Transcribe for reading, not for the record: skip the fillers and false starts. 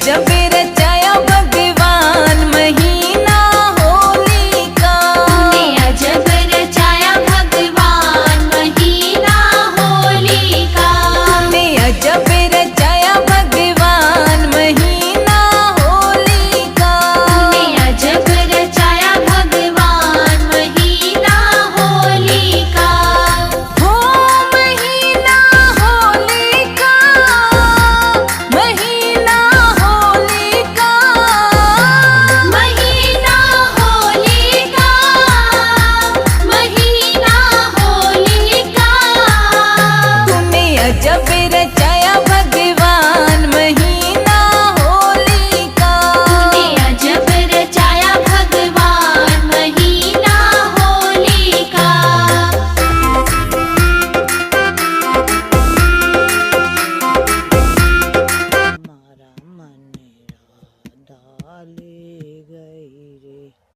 अजब रचाया भगवान महीना होली का। तूने अजब रचाया भगवान महीना होली का। तूने अजब रचाया भगवान महीना होली का। तूने अजब रचाया भगवान महीना होली का। हो महीना होली का, महीना होली का, महीना होली का, महीना होली का। तूने अजब रचाया भगवान महीना होली का। तूने अजब रचाया भगवान महीना होली का। मारा मन राधा ले